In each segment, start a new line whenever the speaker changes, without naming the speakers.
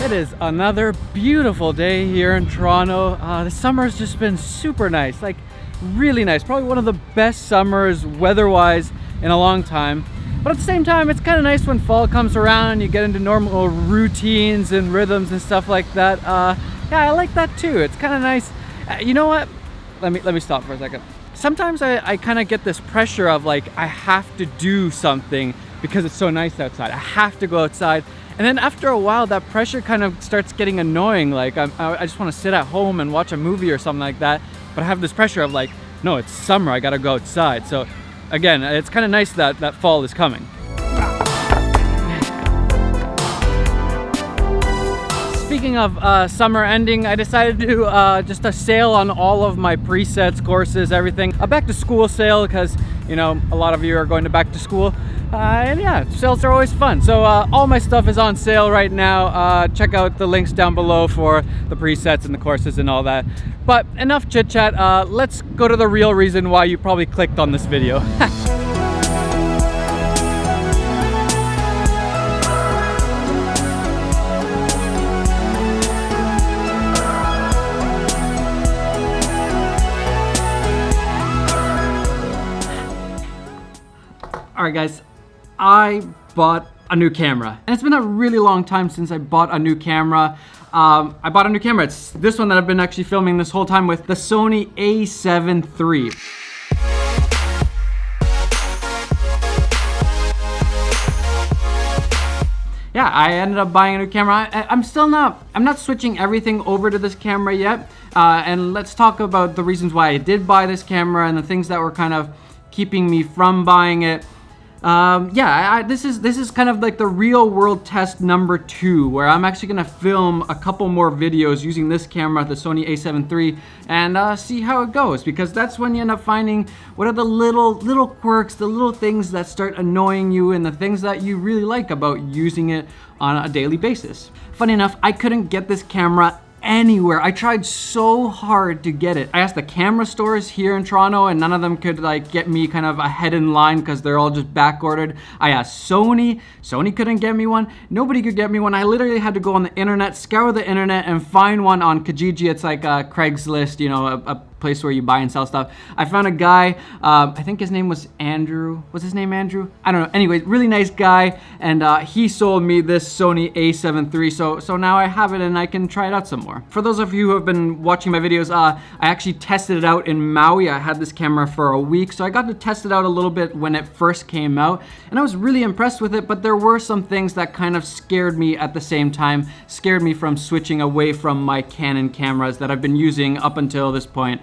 It is another beautiful day here in Toronto. The summer's just been super nice, like really nice. Probably one of the best summers weather-wise in a long time. But at the same time, it's kind of nice when fall comes around, you get into normal routines and rhythms and stuff like that. Yeah, I like that too. It's kind of nice. You know what? Let me stop for a second. Sometimes I kind of get this pressure of like, I have to do something because it's so nice outside. I have to go outside. And then after a while, that pressure kind of starts getting annoying. Like I just want to sit at home and watch a movie or something like that. But I have this pressure of like, no, it's summer, I gotta go outside. So again, it's kind of nice that fall is coming. Speaking of summer ending, I decided to do just a sale on all of my presets, courses, everything. A back to school sale because, you know, a lot of you are going to back to school. And yeah, sales are always fun. So all my stuff is on sale right now. Check out the links down below for the presets and the courses and all that. But enough chit chat. Let's go to the real reason why you probably clicked on this video. Alright guys, I bought a new camera. And it's been a really long time since I bought a new camera. I bought a new camera. It's this one that I've been actually filming this whole time with, the Sony a7 III. Yeah, I ended up buying a new camera. I'm not switching everything over to this camera yet. And let's talk about the reasons why I did buy this camera and the things that were kind of keeping me from buying it. This is kind of like the real world test number 2, where I'm actually gonna film a couple more videos using this camera, the Sony a7 III, and see how it goes, because that's when you end up finding what are the little quirks, the little things that start annoying you, and the things that you really like about using it on a daily basis. Funny enough, I couldn't get this camera anywhere. I tried so hard to get it. I asked the camera stores here in Toronto and none of them could like get me kind of ahead in line because they're all just back ordered. I asked Sony couldn't get me one. Nobody could get me one. I literally had to go on the internet, scour the internet and find one on Kijiji. It's like a Craigslist, you know, a place where you buy and sell stuff. I found a guy, I think his name was Andrew. Was his name Andrew? I don't know. Anyway, really nice guy, and he sold me this Sony a7 III, so now I have it and I can try it out some more. For those of you who have been watching my videos, I actually tested it out in Maui. I had this camera for a week, so I got to test it out a little bit when it first came out, and I was really impressed with it, but there were some things that kind of scared me at the same time, scared me from switching away from my Canon cameras that I've been using up until this point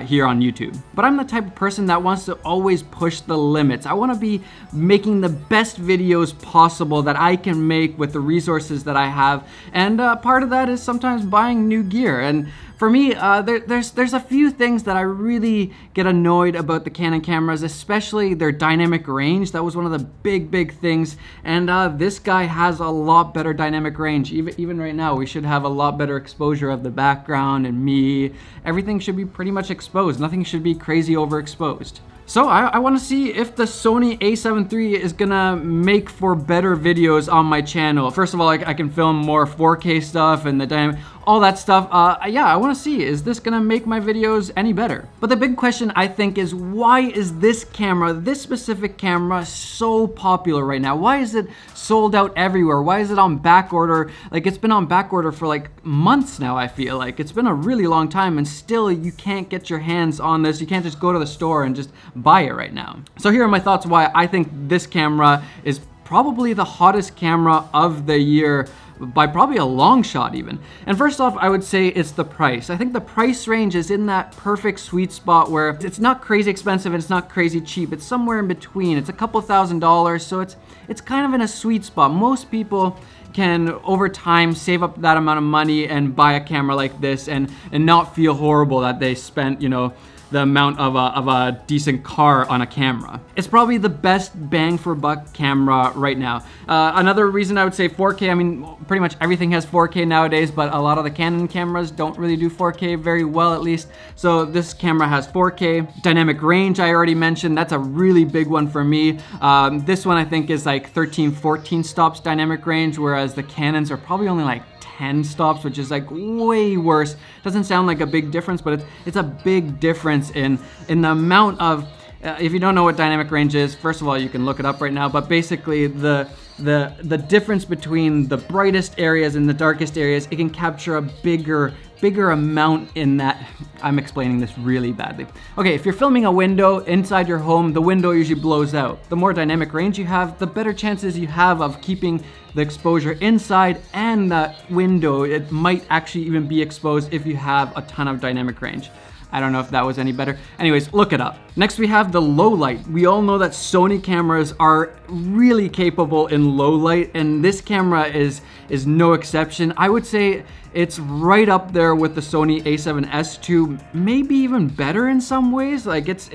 here on YouTube. But I'm the type of person that wants to always push the limits. I want to be making the best videos possible that I can make with the resources that I have, and part of that is sometimes buying new gear. And for me, there's a few things that I really get annoyed about the Canon cameras, especially their dynamic range. That was one of the big things, and this guy has a lot better dynamic range. Even right now, we should have a lot better exposure of the background and me. Everything should be pretty much exposed. Nothing should be crazy overexposed. So I want to see if the Sony a7 III is gonna make for better videos on my channel. First of all, I can film more 4K stuff and the dynamic, all that stuff. Yeah, I want to see, is this gonna make my videos any better? But the big question I think is, why is this camera, this specific camera, so popular right now? Why is it sold out everywhere? Why is it on back order? Like, it's been on back order for like months now, I feel like. It's been a really long time and still you can't get your hands on this. You can't just go to the store and just buy it right now. So here are my thoughts why I think this camera is probably the hottest camera of the year by probably a long shot even. And first off, I would say it's the price. I think the price range is in that perfect sweet spot where it's not crazy expensive and it's not crazy cheap. It's somewhere in between. It's a couple $1,000s, so it's kind of in a sweet spot. Most people can over time save up that amount of money and buy a camera like this and not feel horrible that they spent, you know, the amount of a decent car on a camera. It's probably the best bang for buck camera right now. Another reason I would say 4K, I mean, pretty much everything has 4K nowadays, but a lot of the Canon cameras don't really do 4K very well, at least. So this camera has 4K. Dynamic range, I already mentioned, that's a really big one for me. This one I think is like 13, 14 stops dynamic range, whereas the Canons are probably only like 10 stops, which is like way worse. Doesn't sound like a big difference, but it's a big difference in the amount of, if you don't know what dynamic range is, first of all, you can look it up right now, but basically the difference between the brightest areas and the darkest areas, it can capture a bigger amount in that. I'm explaining this really badly. Okay, if you're filming a window inside your home, the window usually blows out. The more dynamic range you have, the better chances you have of keeping the exposure inside, and that window, it might actually even be exposed if you have a ton of dynamic range. I don't know if that was any better. Anyways, look it up. Next we have the low light. We all know that Sony cameras are really capable in low light, and this camera is no exception. I would say it's right up there with the Sony a7S II, maybe even better in some ways. Like it's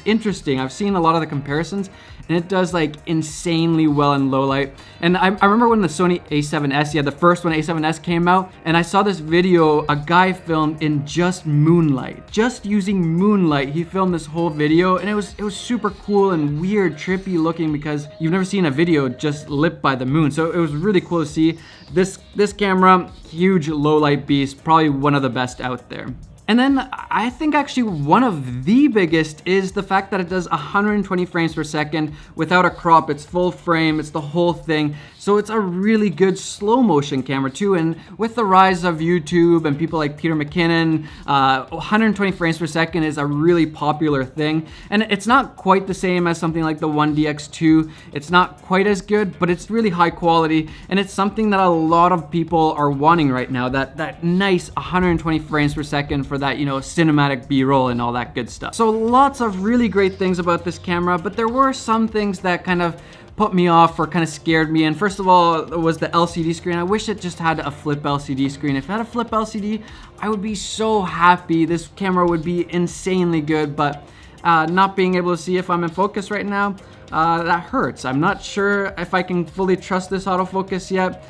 interesting. I've seen a lot of the comparisons, and it does like insanely well in low light. And I remember when the Sony a7S, the first one, a7S, came out, and I saw this video a guy filmed in just moonlight, just using moonlight. He filmed this whole video, and it was super cool and weird, trippy looking, because you've never seen a video just lit by the moon. So it was really cool to see. This camera, huge low light beast, probably one of the best out there. And then I think actually one of the biggest is the fact that it does 120 frames per second without a crop. It's full frame, it's the whole thing. So it's a really good slow motion camera too. And with the rise of YouTube and people like Peter McKinnon, 120 frames per second is a really popular thing. And it's not quite the same as something like the 1DX2. It's not quite as good, but it's really high quality. And it's something that a lot of people are wanting right now, that nice 120 frames per second for that, cinematic B-roll and all that good stuff. So lots of really great things about this camera, but there were some things that kind of put me off or kind of scared me. And first of all, it was the LCD screen. I wish it just had a flip LCD screen. If it had a flip LCD, I would be so happy. This camera would be insanely good, but not being able to see if I'm in focus right now, that hurts. I'm not sure if I can fully trust this autofocus yet.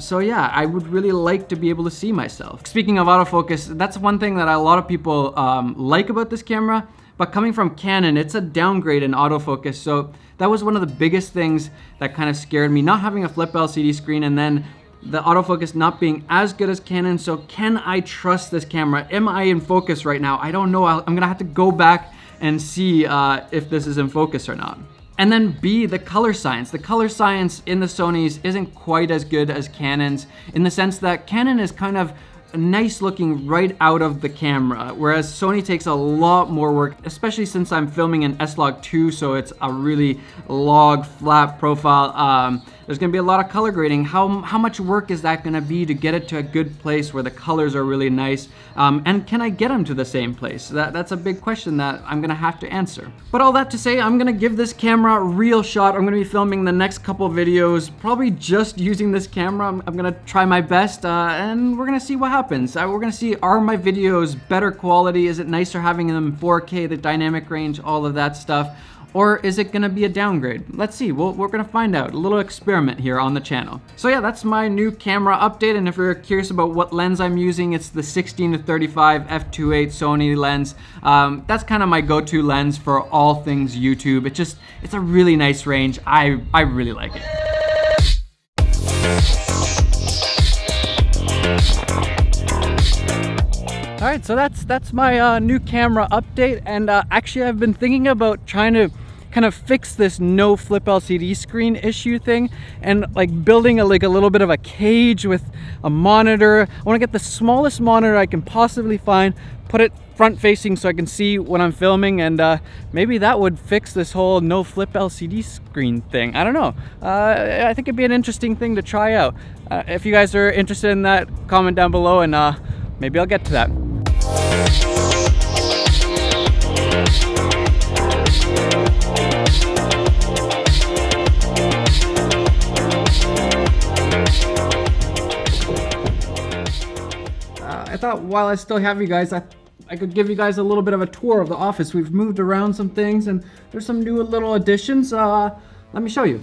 So yeah, I would really like to be able to see myself. Speaking of autofocus, that's one thing that a lot of people like about this camera, but coming from Canon, it's a downgrade in autofocus. So that was one of the biggest things that kind of scared me, not having a flip LCD screen, and then the autofocus not being as good as Canon. So can I trust this camera? Am I in focus right now? I don't know. I'm gonna have to go back and see if this is in focus or not. And then B, the color science. The color science in the Sonys isn't quite as good as Canon's, in the sense that Canon is kind of nice looking right out of the camera, whereas Sony takes a lot more work, especially since I'm filming in S-Log2, so it's a really log flat profile. There's gonna be a lot of color grading. How much work is that gonna be to get it to a good place where the colors are really nice? And can I get them to the same place? That's a big question that I'm gonna have to answer. But all that to say, I'm gonna give this camera a real shot. I'm gonna be filming the next couple videos, probably just using this camera. I'm gonna try my best, and we're gonna see what happens. We're gonna see, are my videos better quality? Is it nicer having them in 4K, the dynamic range, all of that stuff? Or is it gonna be a downgrade? Let's see, we're gonna find out. A little experiment here on the channel. So yeah, that's my new camera update, and if you're curious about what lens I'm using, it's the 16-35 f2.8 Sony lens. That's kind of my go-to lens for all things YouTube. It's a really nice range. I really like it. All right, so that's my new camera update, and actually I've been thinking about trying to kind of fix this no flip LCD screen issue thing, and like building a little bit of a cage with a monitor. I want to get the smallest monitor I can possibly find, put it front facing so I can see when I'm filming, and maybe that would fix this whole no flip LCD screen thing. I don't know. I think it'd be an interesting thing to try out. If you guys are interested in that, comment down below, and maybe I'll get to that. I thought while I still have you guys, I I could give you guys a little bit of a tour of the office. We've moved around some things and there's some new little additions. Let me show you.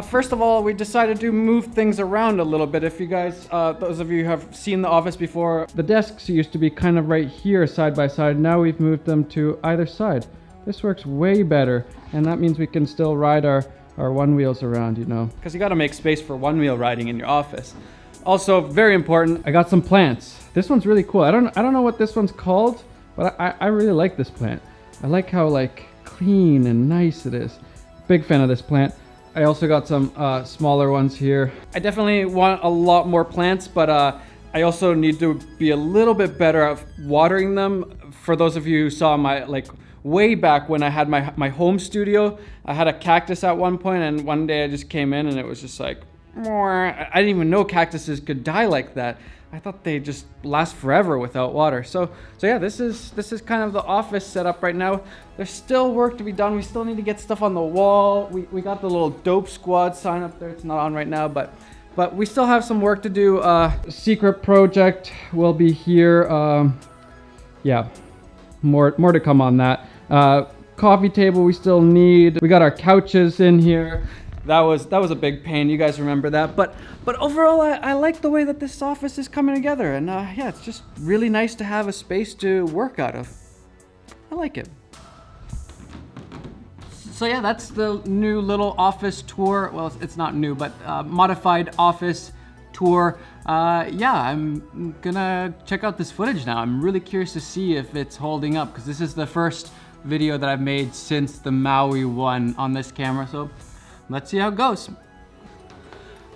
First of all, we decided to move things around a little bit. If you guys, those of you who have seen the office before, the desks used to be kind of right here side by side. Now we've moved them to either side. This works way better, and that means we can still ride our one wheels around, you know. Because you got to make space for one wheel riding in your office. Also, very important, I got some plants. This one's really cool. I don't know what this one's called, but I really like this plant. I like how like clean and nice it is. Big fan of this plant. I also got some smaller ones here. I definitely want a lot more plants, but I also need to be a little bit better at watering them. For those of you who saw my, like, way back when I had my home studio, I had a cactus at one point, and one day I just came in and it was just like, I didn't even know cactuses could die like that. I thought they just last forever without water. So yeah, this is kind of the office setup right now. There's still work to be done. We still need to get stuff on the wall. We got the little Dope Squad sign up there. It's not on right now, but we still have some work to do. Secret project will be here. Yeah, more to come on that. Coffee table we still need. We got our couches in here. That was a big pain. You guys remember that, but overall, I like the way that this office is coming together, and yeah, it's just really nice to have a space to work out of. I like it. So yeah, that's the new little office tour. Well, it's not new, but modified office tour. Yeah, I'm gonna check out this footage now. I'm really curious to see if it's holding up, because this is the first video that I've made since the Maui one on this camera. So let's see how it goes.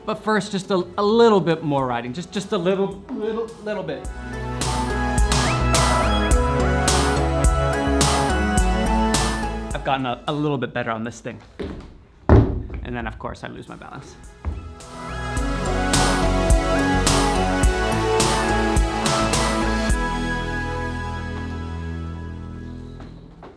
But first, just a little bit more riding. Just a little bit. I've gotten a little bit better on this thing. And then of course I lose my balance.